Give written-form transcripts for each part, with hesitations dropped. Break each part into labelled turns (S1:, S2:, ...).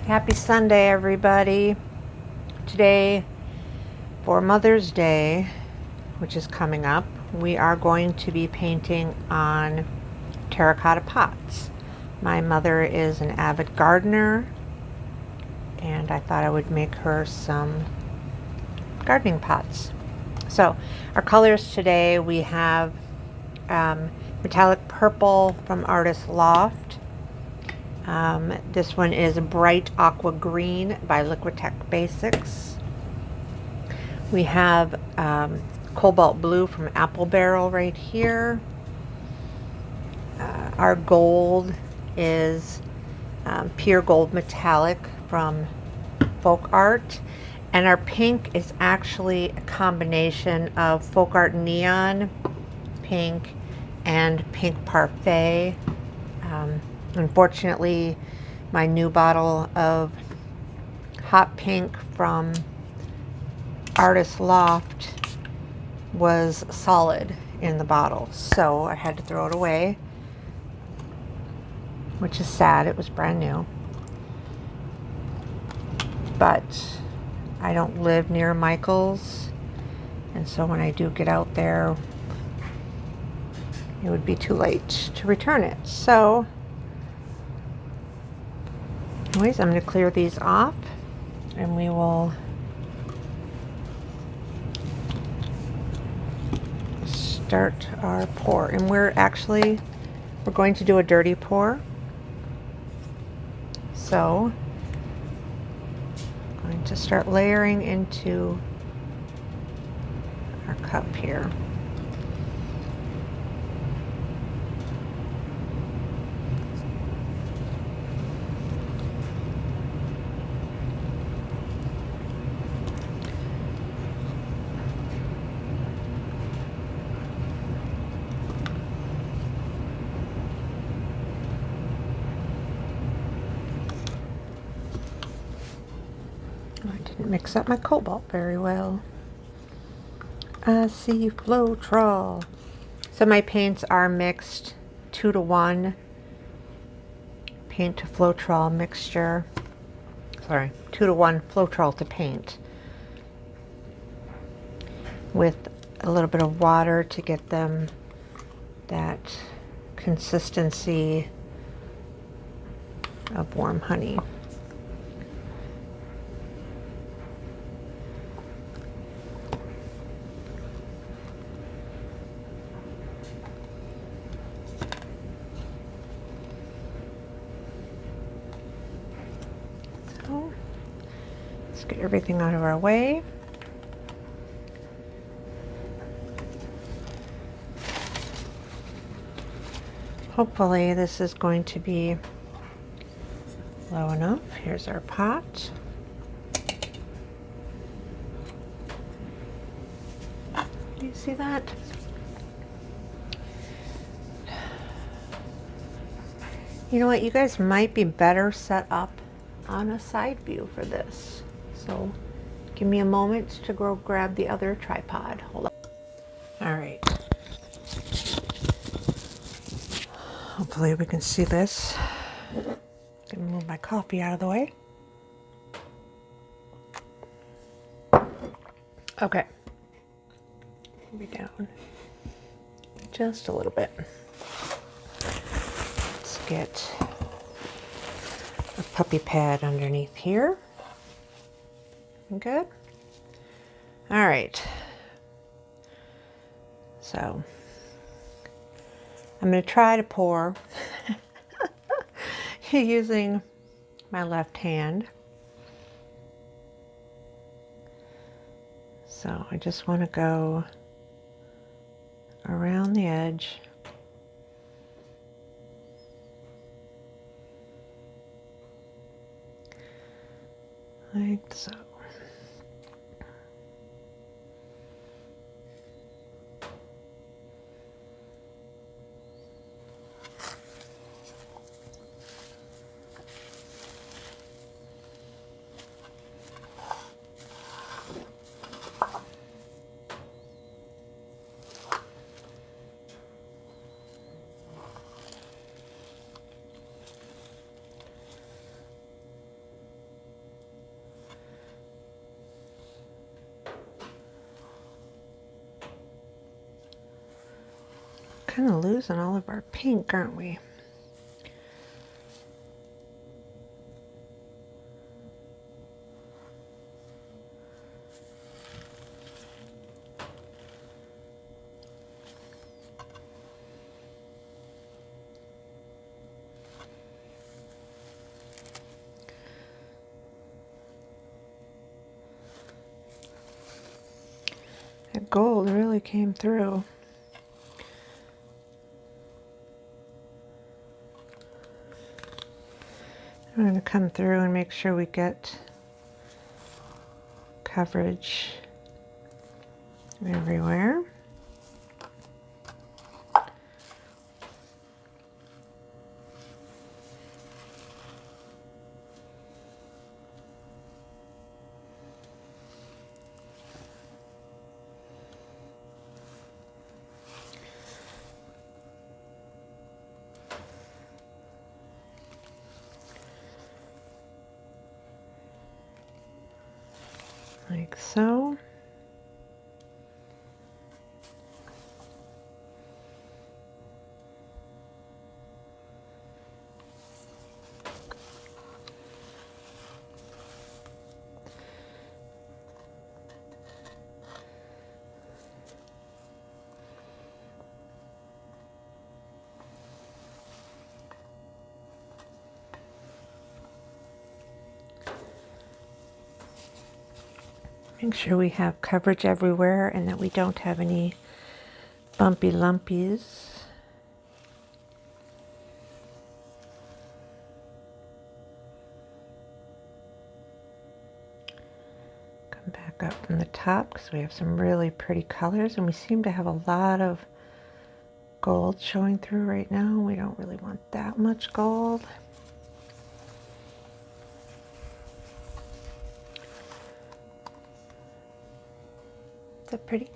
S1: Happy Sunday, everybody. Today, for Mother's Day, which is coming up, we are going to be painting on terracotta pots. My mother is an avid gardener, and I thought I would make her some gardening pots. So, our colors today, we have metallic purple from Artist Loft. This one is Bright Aqua Green by Liquitech Basics. We have Cobalt Blue from Apple Barrel right here. Our gold is Pure Gold Metallic from Folk Art. And our pink is actually a combination of Folk Art Neon Pink and Pink Parfait. Unfortunately, my new bottle of hot pink from Artist Loft was solid in the bottle, so I had to throw it away, which is sad. It was brand new. But I don't live near Michael's, and so when I do get out there, it would be too late to return it. So anyways, I'm going to clear these off and we will start our pour. And we're going to do a dirty pour. So I'm going to start layering into our cup here. Mix up my cobalt very well. I see Floetrol. So my paints are mixed 2-to-1 paint to Floetrol mixture. Sorry, 2-to-1 Floetrol to paint, with a little bit of water to get them that consistency of warm honey. Let's get everything out of our way. Hopefully this is going to be low enough. Here's our pot. Do you see that? You know what? You guys might be better set up on a side view for this. So give me a moment to go grab the other tripod. Hold on. All right. Hopefully we can see this. Gonna move my coffee out of the way. Okay. Maybe down just a little bit. Let's get a puppy pad underneath here. Good. All right. So I'm going to try to pour using my left hand. So I just want to go around the edge. Like so. kind of losing all of our pink, aren't we? That gold really came through. I'm going to come through and make sure we get coverage everywhere. Like so. Make sure we have coverage everywhere and that we don't have any bumpy lumpies. Come back up from the top because we have some really pretty colors and we seem to have a lot of gold showing through right now. We don't really want that much gold. Is that pretty?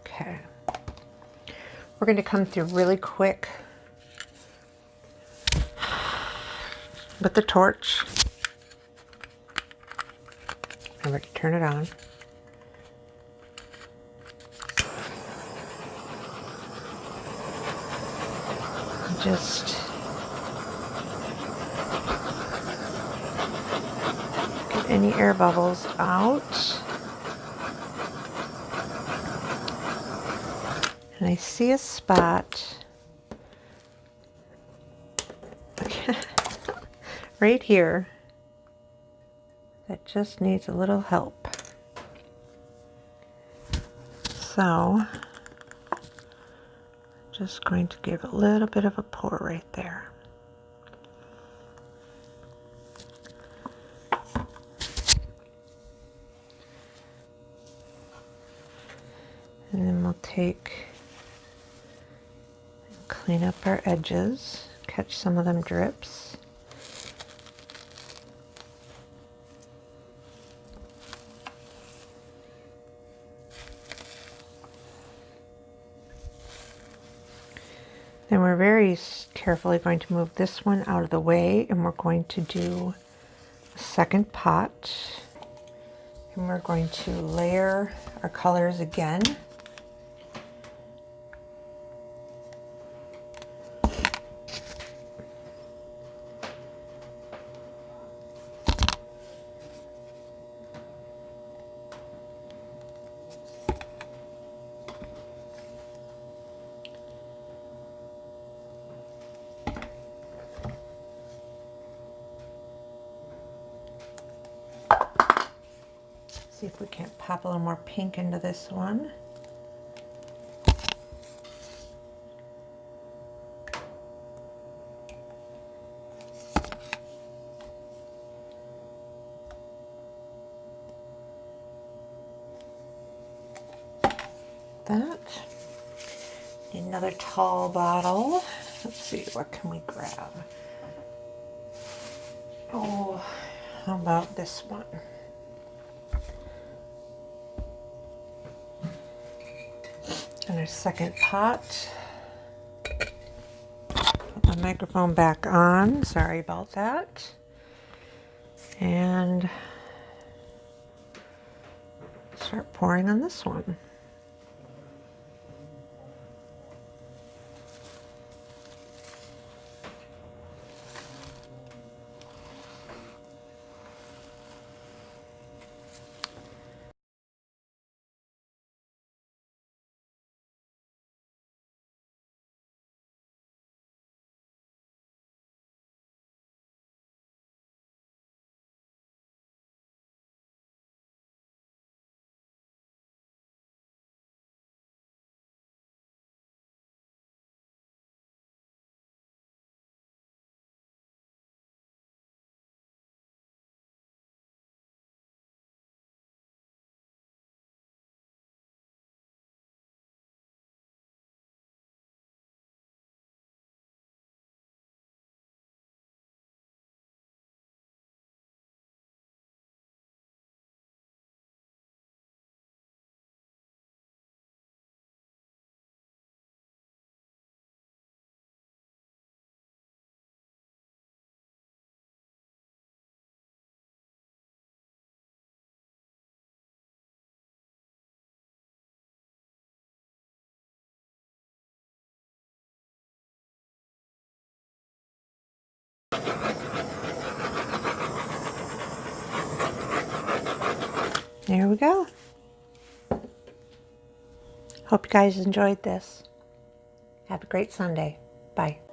S1: Okay. We're going to come through really quick with the torch. Remember to turn it on. Just get any air bubbles out. And I see a spot right here that just needs a little help. So just going to give a little bit of a pour right there. And then we'll take and clean up our edges, catch some of them drips. Then we're very carefully going to move this one out of the way and we're going to do a second pot. And we're going to layer our colors again. See if we can't pop a little more pink into this one. That. Need another tall bottle. Let's see, what can we grab? Oh, how about this one? And our second pot. Put my microphone back on. Sorry about that. And Start pouring on this one. There we go. Hope you guys enjoyed this. Have a great Sunday. Bye.